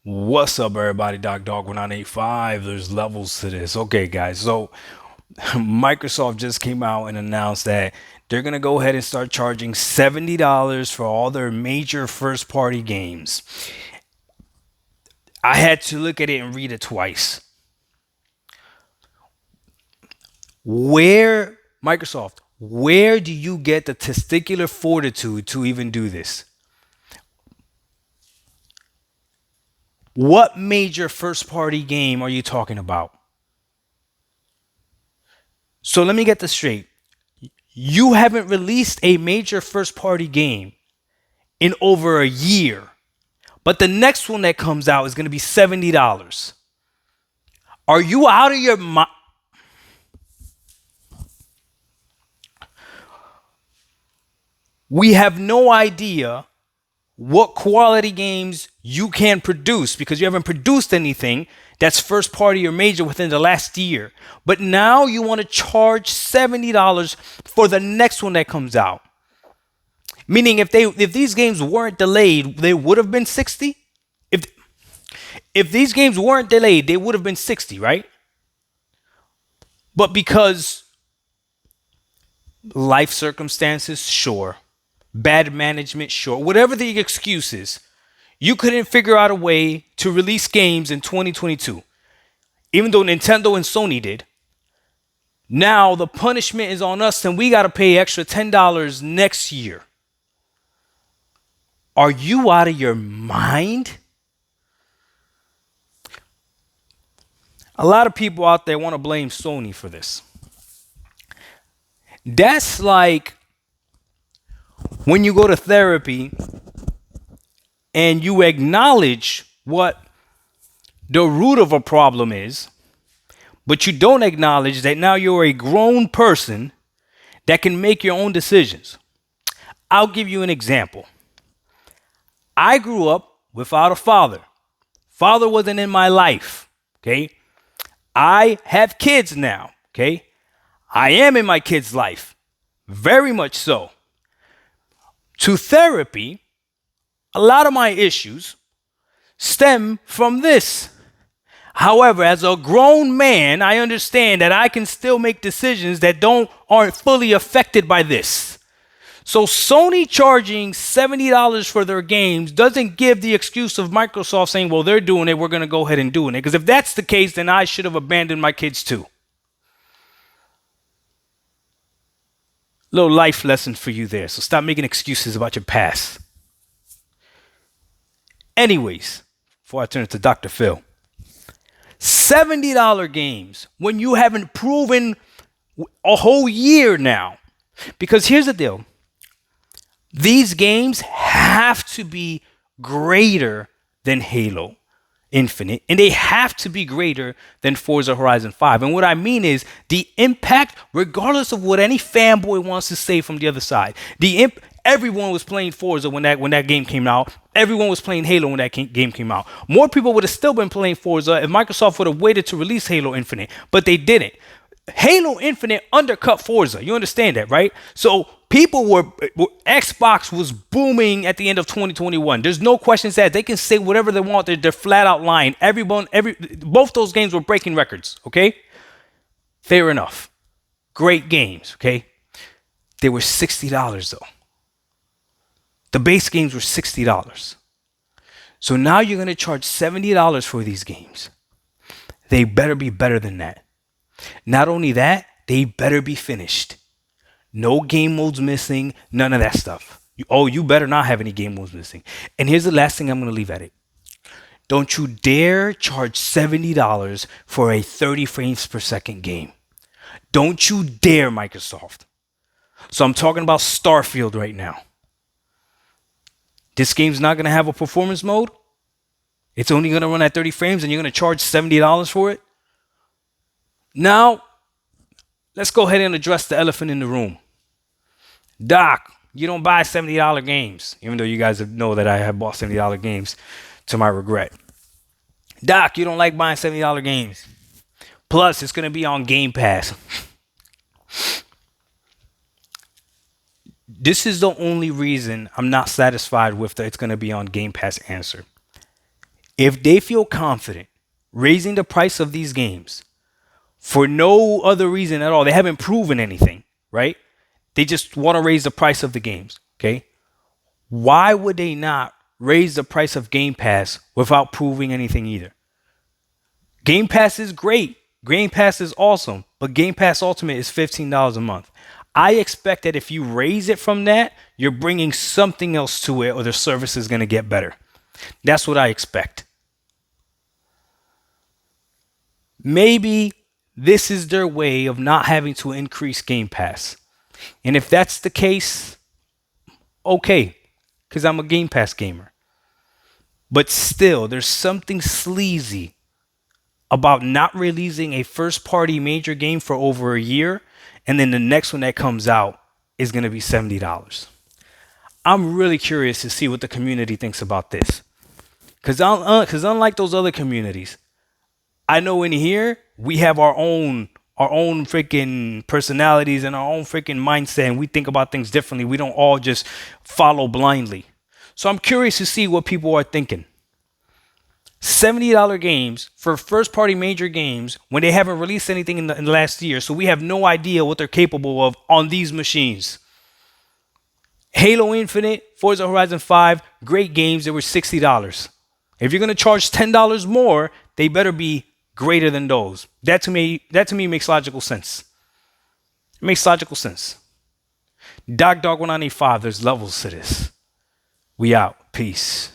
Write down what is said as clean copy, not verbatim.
What's up, everybody? Dog 1985. There's levels to this. Okay, guys. So Microsoft just came out and announced that they're gonna go ahead and start charging $70 for all their major first-party games. I had to look at it and read it twice. Where Microsoft, where do you get the testicular fortitude to even do this? What major first-party game are you talking about? So let me get this straight. You haven't released a major first party game in over a year, but the next one that comes out is going to be $70. Are you out of your mind? We have no idea what quality games you can produce because you haven't produced anything that's first party or major within the last year. But now you want to charge $70 for the next one that comes out. Meaning if these games weren't delayed, they would have been 60. If if these games weren't delayed, they would have been 60, right? But because life circumstances, sure. Bad management, sure. Whatever the excuse is, you couldn't figure out a way to release games in 2022. Even though Nintendo and Sony did. Now the punishment is on us and we got to pay extra $10 next year. Are you out of your mind? A lot of people out there want to blame Sony for this. That's like when you go to therapy and you acknowledge what the root of a problem is, but you don't acknowledge that now you're a grown person that can make your own decisions. I'll give you an example. I grew up without a father. Father wasn't in my life, okay? I have kids now, okay? I am in my kid's life, very much so. To therapy, a lot of my issues stem from this. However, as a grown man, I understand that I can still make decisions that aren't fully affected by this. So Sony charging $70 for their games doesn't give the excuse of Microsoft saying, well, they're doing it, we're going to go ahead and doing it. Because if that's the case, then I should have abandoned my kids too. Little life lesson for you there. So stop making excuses about your past. Anyways, before I turn it to Dr. Phil, $70 games when you haven't proven a whole year now. Because here's the deal. These games have to be greater than Halo Infinite, and they have to be greater than Forza Horizon 5. And what I mean is the impact, regardless of what any fanboy wants to say from the other side, everyone was playing Forza when that game came out. Everyone was playing Halo when that game came out. More people would have still been playing Forza if Microsoft would have waited to release Halo Infinite, but they didn't. Halo Infinite undercut Forza. You understand that, right? So Xbox was booming at the end of 2021. There's no questions that they can say whatever they want. They're flat out lying. Both those games were breaking records. Okay, fair enough. Great games. Okay, they were $60 though. The base games were $60. So now you're gonna charge $70 for these games. They better be better than that. Not only that, they better be finished. No game modes missing, none of that stuff. You better not have any game modes missing. And here's the last thing I'm going to leave at it. Don't you dare charge $70 for a 30 frames per second game. Don't you dare, Microsoft. So I'm talking about Starfield right now. This game's not going to have a performance mode. It's only going to run at 30 frames and you're going to charge $70 for it. Now, let's go ahead and address the elephant in the room. Doc, you don't buy $70 games, even though you guys know that I have bought $70 games to my regret. Doc, you don't like buying $70 games. Plus, it's going to be on Game Pass. This is the only reason I'm not satisfied with the it's going to be on Game Pass answer. If they feel confident raising the price of these games for no other reason at all, they haven't proven anything, right? They just want to raise the price of the games, okay? Why would they not raise the price of Game Pass without proving anything either? Game Pass is great. Game Pass is awesome, but Game Pass Ultimate is $15 a month. I expect that if you raise it from that, you're bringing something else to it or the service is going to get better. That's what I expect. Maybe this is their way of not having to increase Game Pass. And if that's the case, okay, because I'm a Game Pass gamer. But still, there's something sleazy about not releasing a first party major game for over a year, and then the next one that comes out is going to be $70. I'm really curious to see what the community thinks about this. Because unlike those other communities, I know in here we have our own freaking personalities and our own freaking mindset, and we think about things differently. We don't all just follow blindly. So I'm curious to see what people are thinking. $70 games for first party major games when they haven't released anything in the last year, so we have no idea what they're capable of on these machines. Halo Infinite, Forza Horizon 5, great games. They were $60. If you're going to charge $10 more, they better be greater than those. That to me makes logical sense. It makes logical sense. Dog 195, there's levels to this. We out. Peace.